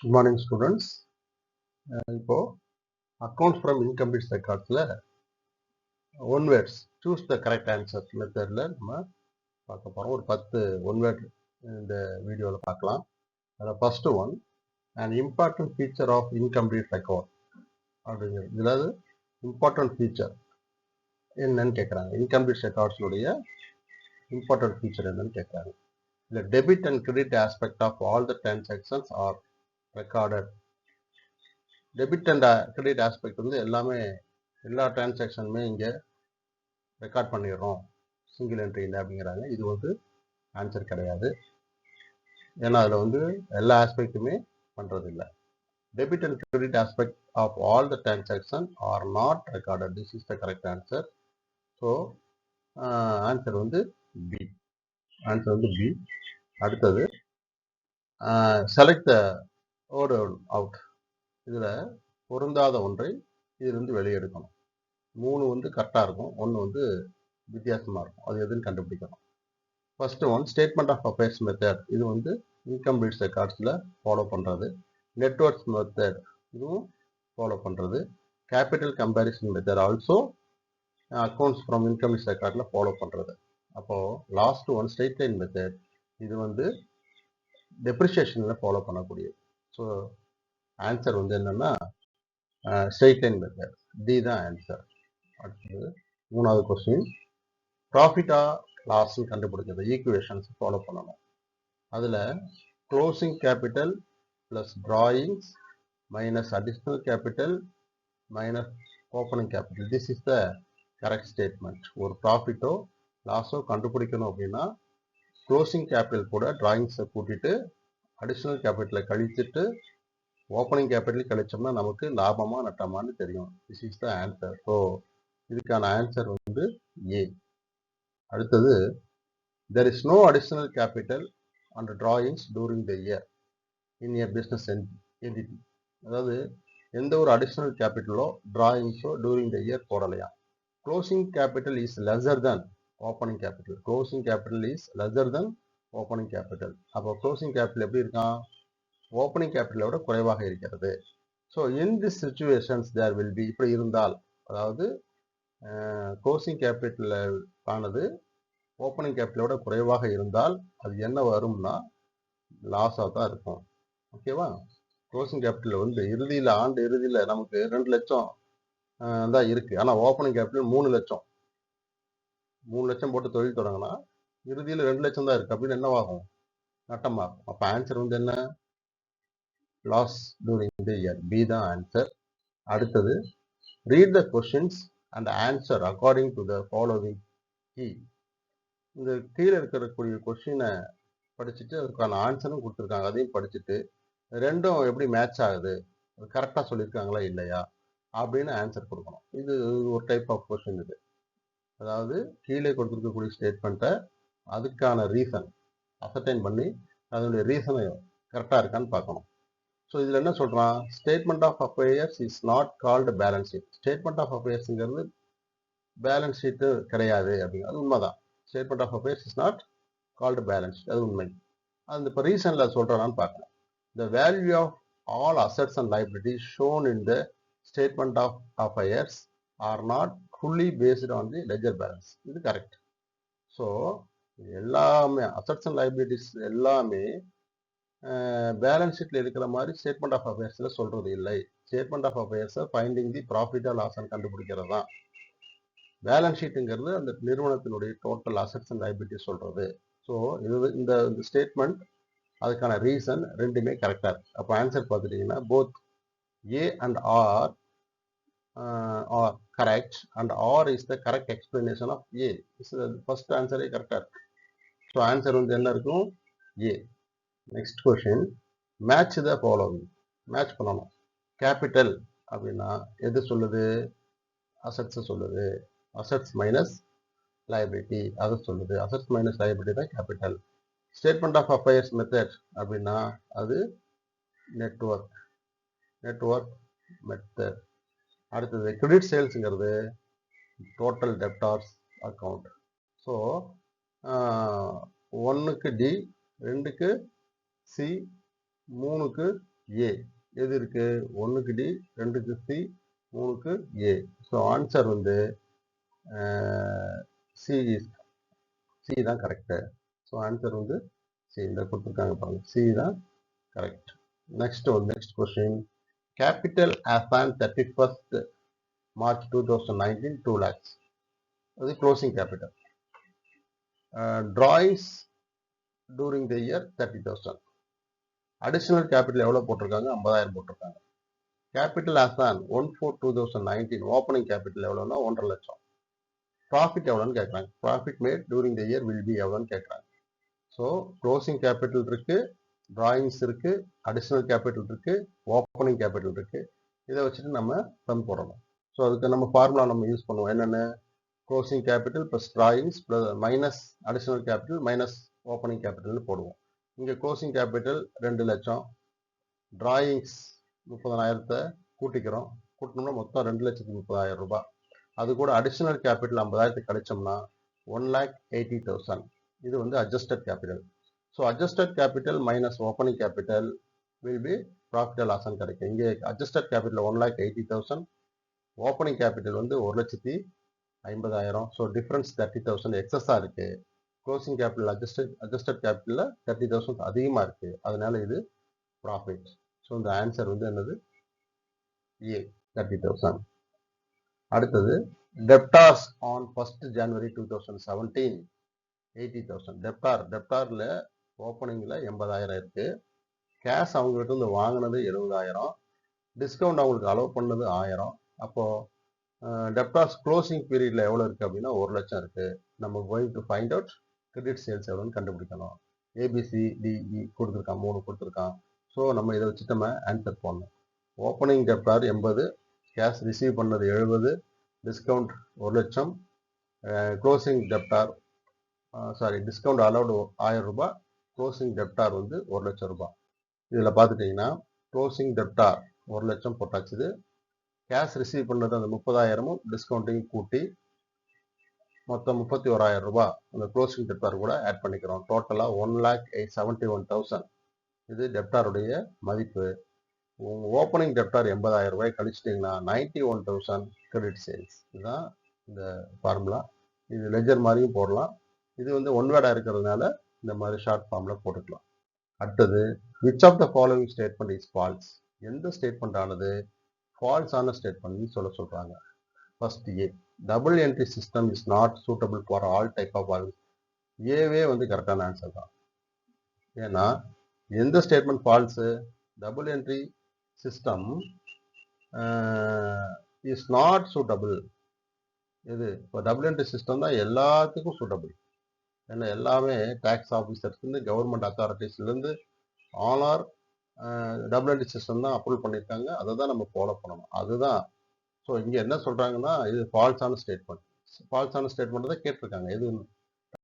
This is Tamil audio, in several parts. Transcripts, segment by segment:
Good morning, students. இப்போ accounts from incomplete recordsல one words choose the correct answers மெத்தட்ல நம்ம பார்க்க போறோம். ஒரு 10 one word இந்த வீடியோல பார்க்கலாம். அதில் first one an important feature of incomplete record அப்படிங்கிறது. இதில் இம்பார்ட்டன்ட் ஃபீச்சர் என்னன்னு கேட்குறாங்க. இன்கம்ப்ளீட் ரெக்கார்ட்ஸுடைய இம்பார்ட்டன்ட் ஃபீச்சர் என்னன்னு கேட்குறாங்க. இந்த debit and credit aspect of all the transactions are recorded. Debit and credit aspect வந்து எல்லா டிரான்சாக்ஷனுமே இங்கே ரெக்கார்ட் பண்ணிடுறோம் சிங்கிள் என்ட்ரியில் அப்படிங்கிறாங்க. இது வந்து ஆன்சர் கிடையாது. ஏன்னா அதில் வந்து எல்லா ஆஸ்பெக்ட்டுமே பண்ணுறது இல்லை. Debit and credit aspect of all the transaction are not recorded. This is the correct answer. So answer வந்து பி. ஆன்சர் வந்து பி. அடுத்தது செலக்ட் த ஓட் அவுட். இதில் பொருந்தாத ஒன்றை இதிலிருந்து வெளியெடுக்கணும். 3 வந்து கரெக்டாக இருக்கும், 1 வந்து வித்தியாசமாக இருக்கும். அது எதுன்னு கண்டுபிடிக்கணும். First one statement of affairs method. இது வந்து இன்கம்ப்ளீட் ரெக்கார்ட்ஸில் ஃபாலோ பண்ணுறது. நெட்வொர்க்ஸ் மெத்தட் இதுவும் ஃபாலோ பண்ணுறது. Capital comparison method also accounts from incomplete ரெக்கார்டில் ஃபாலோ பண்ணுறது. அப்போது last one straight line method. இது வந்து டெப்ரிசியேஷனில் ஃபாலோ பண்ணக்கூடியது. ஸோ ஆன்சர் வந்து என்னென்னா ஸ்ட்ரெயிட் லைன் மெத்தட். டி தான் ஆன்சர். அடுத்தது 3வது கொஸ்டின் ப்ராஃபிட்டா லாஸ் கண்டுபிடிக்கிறது. ஈக்குவேஷன்ஸ் ஃபாலோ பண்ணணும். அதில் closing capital plus drawings minus additional capital minus opening capital. This is the correct statement. ஒரு ப்ராஃபிட்டோ லாஸோ கண்டுபிடிக்கணும் அப்படின்னா க்ளோசிங் கேபிட்டல் கூட டிராயிங்ஸை கூட்டிட்டு அடிஷ்னல் கேபிட்டலை கழிச்சிட்டு ஓப்பனிங் கேபிட்டல் கழிச்சோம்னா நமக்கு லாபமா நட்டமான்னு தெரியும். This is the answer. So இதுக்கான ஆன்சர் வந்து ஏ. அடுத்தது there is no additional capital and drawings during the year in a business entity. அதாவது எந்த ஒரு அடிஷனல் கேபிட்டலோ டிராயிங்ஸோ டூரிங் த இயர் போடலையா. Closing capital is lesser than opening capital. Closing capital is lesser than opening capital. அப்போ க்ளோசிங் கேபிட்டல் எப்படி இருக்கான்? ஓப்பனிங் கேபிட்டலோட குறைவாக இருக்கிறது. So in this situations there will be. இப்படி இருந்தால், அதாவது க்ளோசிங் கேபிட்டல் ஆனது ஓப்பனிங் கேபிட்டலோட குறைவாக இருந்தால் அது என்ன வரும்னா லாஸாக தான் இருக்கும். ஓகேவா? க்ளோசிங் கேபிட்டல் வந்து இறுதியில் ஆண்டு இறுதியில் நமக்கு 2 லட்சம் தான் இருக்குது. ஆனால் ஓப்பனிங் கேபிட்டல் 3 லட்சம். 3 லட்சம் போட்டு தொழில் தொடங்கினா இறுதியில் 2 லட்சம் தான் இருக்குது. அப்படின்னு என்னவாகும்? நட்டமாகும். அப்போ ஆன்சர் வந்து என்ன? Loss during the year. B தான் ஆன்சர். அடுத்தது read the questions and answer according to the following key. இந்த கீழே இருக்கக்கூடிய கொஸ்டினை படிச்சுட்டு அதுக்கான ஆன்சரும் கொடுத்துருக்காங்க. அதையும் படிச்சுட்டு ரெண்டும் எப்படி மேட்ச் ஆகுது, கரெக்டாக சொல்லியிருக்காங்களா இல்லையா அப்படின்னு ஆன்சர் கொடுக்கணும். இது ஒரு டைப் ஆஃப் கொஸ்டின் இது. அதாவது கீழே கொடுத்துருக்கக்கூடிய ஸ்டேட்மெண்ட்டை அதுக்கான ரீசன் அசர்டைன் பண்ணி அதனுடைய ரீசனை கரெக்டாக இருக்கான்னு பார்க்கணும். ஸோ இதில் என்ன சொல்கிறான்? Statement of affairs is not called balance sheet. Statement of அஃபேர்ஸுங்கிறது பேலன்ஸ் ஷீட்டு கிடையாது அப்படிங்கிறது உண்மைதான். Statement of affairs is not called balance sheet, அது உண்மை. அது இப்போ ரீசனில் சொல்கிறான்னு பார்க்கணும். The value of all assets and liabilities shown in the statement of affairs are not fully based on the ledger balance. இது கரெக்ட். ஸோ எல்லாமே அசட்ஸ் அண்ட் லைபிலிட்டிஸ் எல்லாமே பேலன்ஸ் ஷீட்டில் இருக்கிற மாதிரி ஸ்டேட்மெண்ட் ஆஃப் அஃபேர்ஸில் சொல்கிறது இல்லை. ஸ்டேட்மெண்ட் ஆஃப் அஃபேர்ஸை finding the profit or loss கண்டுபிடிக்கிறது தான். பேலன்ஸ் ஷீட்டுங்கிறது அந்த நிறுவனத்தினுடைய டோட்டல் அசட்ஸ் அண்ட் லைபிலிட்டிஸ் சொல்கிறது. ஸோ இது இந்த ஸ்டேட்மெண்ட் அதுக்கான ரீசன் ரெண்டுமே கரெக்டாக இருக்குது. அப்போ ஆன்சர் பார்த்துட்டிங்கன்னா both A and R are correct and R is the correct explanation of A. First ஆன்சரே கரெக்டாக இருக்கு. ஸோ ஆன்சர் வந்து என்ன இருக்கும்? A. Next question match the following. Match பண்ணணும். கேபிட்டல் அப்படின்னா எது சொல்லுது? அசட்ஸ் சொல்லுது. அசட்ஸ் மைனஸ் லைபிலிட்டி அதை சொல்லுது. அசட்ஸ் மைனஸ் லைபிலிட்டி தான் capital. Statement of affairs method அப்படின்னா அது நெட்வொர்க் மெத்தட். அடுத்தது கிரெடிட் சேல்ஸுங்கிறது டோட்டல் டெப்டார்ஸ் அக்கௌண்ட். ஸோ 1க்கு டி, 2க்கு சி, 3க்கு ஏ. எது இருக்கு? 1க்கு டி, 2க்கு சி, 3க்கு ஏ. ஸோ ஆன்சர் வந்து சி சி தான் கரெக்டு. ஸோ ஆன்சர் வந்து சி. இந்த கொடுத்துருக்காங்க பாருங்க, சி தான் correct. Next question. Capital as on 31st March 2019 2 lakhs. அது closing capital. drawings during the year 30,000. Additional capital எவ்வளோ போட்டிருக்காங்க? 50,000 போட்டிருக்காங்க. கேபிட்டல் as on 1/4/2019 ஓப்பனிங் கேபிட்டல் எவ்வளோன்னா 1.5 லட்சம். ப்ராஃபிட் எவ்வளோன்னு கேட்குறாங்க. Profit made during the year will be எவ்வளோன்னு கேட்குறாங்க. ஸோ க்ளோசிங் கேபிட்டல் இருக்கு, டிராயிங்ஸ் இருக்கு, அடிஷனல் கேபிட்டல் இருக்கு, ஓப்பனிங் கேபிட்டல் இருக்கு. இதை வச்சுட்டு நம்ம சம் போடணும். ஸோ அதுக்கு நம்ம ஃபார்முலா நம்ம யூஸ் பண்ணுவோம். என்னென்ன? Closing capital plus drawings plus minus additional capital minus opening கேபிட்டல்னு போடுவோம். இங்கே க்ளோசிங் கேபிட்டல் 2 லட்சம், டிராயிங்ஸ் 30,000 கூட்டிக்கிறோம். கூட்டினோம்னா மொத்தம் 2,30,000 ரூபாய். அது கூட அடிஷனல் கேபிட்டல் 50,000 கழிச்சோம்னா 1,80,000. இது வந்து adjusted capital. So adjusted capital minus opening capital will be profit and loss கிடைக்கும். இங்கே அட்ஜஸ்டட் கேபிட்டல் 1,80,000, ஓப்பனிங் கேபிட்டல் வந்து 1,50,000. ஸோ டிஃபரன்ஸ் 30,000 எக்ஸஸாக இருக்கு. க்ளோசிங் கேபிட்டல் அட்ஜஸ்டட் கேபிட்டலில் 30,000 அதிகமாக இருக்கு. அதனால இது ப்ராஃபிட். ஸோ இந்த ஆன்சர் வந்து என்னது? ஏ, 30,000. அடுத்தது டெப்டார்ஸ் ஆன் 1st January 2017 80,000. டெப்டார்ல ஓப்பனிங்ல 80,000 இருக்கு. கேஷ் அவங்ககிட்ட இருந்து வாங்கினது 70,000, டிஸ்கவுண்ட் அவங்களுக்கு அலோவ் பண்ணது 1000. அப்போ டெப்டார்ஸ் க்ளோசிங் பீரியட்ல எவ்வளோ இருக்கு அப்படின்னா 1 லட்சம் இருக்கு. நம்ம going to find out credit sales எவ்வளோன்னு கண்டுபிடிக்கணும். ஏபிசி டிஇ கொடுத்துருக்கான், 3 கொடுத்துருக்கான். ஸோ நம்ம இதை வச்சு நம்ம ஆன்சர் போடணும். ஓப்பனிங் டெப்டார் 80, கேஷ் ரிசீவ் பண்ணது 70, டிஸ்கவுண்ட் 1 லட்சம், க்ளோசிங் டெப்டார் டிஸ்கவுண்ட் அலௌடு 1000 ரூபாய், க்ளோசிங் டெப்டார் வந்து 1 லட்சம் ரூபாய். இதில் பார்த்துட்டிங்கன்னா க்ளோசிங் டெப்டார் 1 லட்சம் போட்டாச்சுது. கேஷ் ரிசீவ் பண்ணது அந்த 30,000 டிஸ்கவுண்ட்டையும் கூட்டி மொத்தம் 31,000 ரூபாய் அந்த க்ளோசிங் டெப்டார் கூட ஆட் பண்ணிக்கிறோம். டோட்டலாக 1,71,000. இது டெப்டாருடைய மதிப்பு. ஓப்பனிங் டெப்டார் 80,000 ரூபாய் கழிச்சிட்டிங்கன்னா 91,000 கிரெடிட் சேல்ஸ். இதுதான் இந்த ஃபார்முலா. இது லெஜர் மாதிரியும் போடலாம். இது வந்து ஒன் வேர்டாக இருக்கிறதுனால இந்த மாதிரி ஷார்ட் ஃபார்மில் போட்டுக்கலாம். அடுத்தது which of the following statement is false. எந்த ஸ்டேட்மெண்ட் ஆனது ஃபால்ஸான ஸ்டேட்மெண்ட்னு சொல்கிறாங்க. First A, double entry system is not suitable for all type of organisation. ஏவே வந்து கரெக்டான ஆன்சர் தான். ஏன்னா எந்த statement false? Double entry system is not suitable. இது இப்போ டபுள் என்ட்ரி சிஸ்டம் தான் எல்லாத்துக்கும் சூட்டபிள். ஏன்னா எல்லாமே டேக்ஸ் ஆஃபீஸர்ஸ்லேருந்து கவர்மெண்ட் அத்தாரிட்டிஸ்லேருந்து all are double entry system தான் அப்ரூவ் பண்ணியிருக்காங்க. அதை தான் நம்ம ஃபாலோ பண்ணணும். அதுதான். ஸோ இங்கே என்ன சொல்கிறாங்கன்னா இது ஃபால்ஸான ஸ்டேட்மெண்ட். ஃபால்ஸான ஸ்டேட்மெண்ட் தான் கேட்டிருக்காங்க. எது?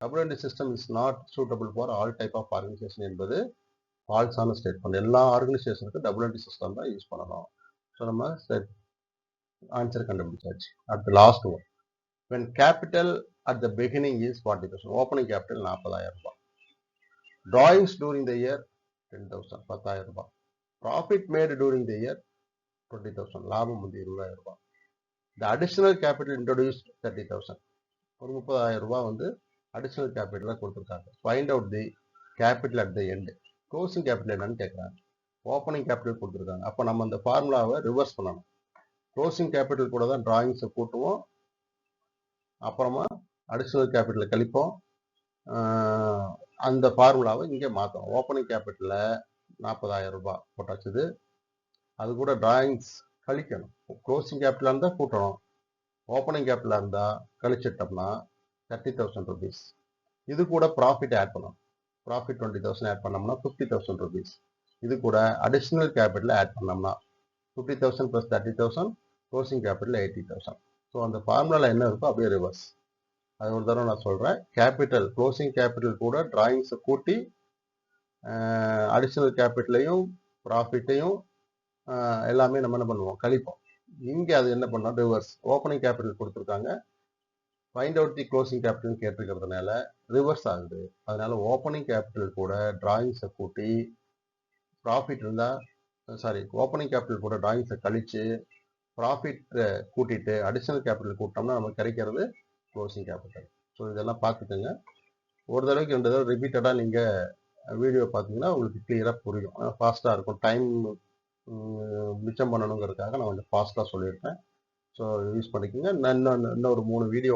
Double entry system is not suitable for all type of organisation என்பது ஃபால்ஸான ஸ்டேட்மெண்ட். எல்லா ஆர்கனைசேஷனுக்கும் டபுள் என்ட்ரி சிஸ்டம் தான் யூஸ் பண்ணணும். ஸோ நம்ம ஆன்சர் கண்டுபிடிச்சாச்சு. அடுத்து last one. when capital at the beginning is 40,000, opening capital 40,000 ரூபாய். drawings during the year 10,000, 10,000 ரூபாய். profit made during the year 20,000, லாபம் வந்து 20,000 ரூபாய். the additional capital introduced 30,000, ஒரு 30,000 ரூபாய் வந்து அடிஷனல் கேபிட்டலாக கொடுத்துருக்காங்க. Find out the capital at the end. Closing capital என்னன்னு கேட்குறாங்க. ஓப்பனிங் கேபிட்டல் கொடுத்துருக்காங்க. அப்போ நம்ம அந்த ஃபார்முலாவை ரிவர்ஸ் பண்ணணும். க்ளோசிங் கேபிட்டல் கூட தான் டிராயிங்ஸை கூட்டுவோம், அப்புறமா அடிஷனல் கேபிட்டலை கழிப்போம். அந்த ஃபார்முலாவை இங்கே மாற்றோம். ஓப்பனிங் கேபிட்டலில் 40,000 ரூபாய் போட்டாச்சுது. அது கூட டிராயிங்ஸ் கழிக்கணும். க்ளோசிங் கேபிட்டலாக இருந்தால் கூட்டணும், ஓப்பனிங் கேபிட்டலாக இருந்தால் கழிச்சிட்டோம்னா 30,000 ருபீஸ். இது கூட ப்ராஃபிட் ஆட் பண்ணணும். ப்ராஃபிட் 20,000 ஆட் பண்ணோம்னா 50,000 ருபீஸ். இது கூட அடிஷனல் கேபிட்டல் ஆட் பண்ணோம்னா 50,000 + 30,000, க்ளோசிங் கேபிட்டல் 80,000. ஸோ அந்த ஃபார்முலாவில் என்ன இருக்கோ அப்படியே ரிவர்ஸ். அது ஒரு தடவை நான் சொல்கிறேன். கேபிட்டல் க்ளோசிங் கேபிட்டல் கூட டிராயிங்ஸை கூட்டி அடிஷனல் கேபிட்டலையும் ப்ராஃபிட்டையும் எல்லாமே நம்ம என்ன பண்ணுவோம்? கழிப்போம். இங்கே அது என்ன பண்ணோம்? ரிவர்ஸ். ஓப்பனிங் கேபிட்டல் கொடுத்துருக்காங்க, find out the closing capital கேட்டிருக்கிறதுனால ரிவர்ஸ் ஆகுது. அதனால ஓப்பனிங் கேபிட்டல் கூட டிராயிங்ஸை கூட்டி ப்ராஃபிட் இருந்தால் சாரி ஓப்பனிங் கேபிட்டல் போட்ட டிராயிங்ஸை கழித்து ப்ராஃபிட் கூட்டிட்டு அடிஷனல் கேபிட்டல் கூட்டிட்டோம்னா நமக்கு கிடைக்கிறது க்ளோசிங் கேபிட்டல். ஸோ இதெல்லாம் பார்த்துக்கோங்க. ஒரு தடவைக்கு 2 தடவை ரிப்பீட்டடாக நீங்கள் வீடியோ பார்த்தீங்கன்னா உங்களுக்கு கிளியராக புரியும். ஃபாஸ்ட்டாக இருக்கும். டைம் மிச்சம் பண்ணணுங்கிறதுக்காக நான் கொஞ்சம் ஃபாஸ்ட்டாக சொல்லியிருப்பேன். ஸோ யூஸ் பண்ணிக்கோங்க. நான் இன்னொரு 3 வீடியோ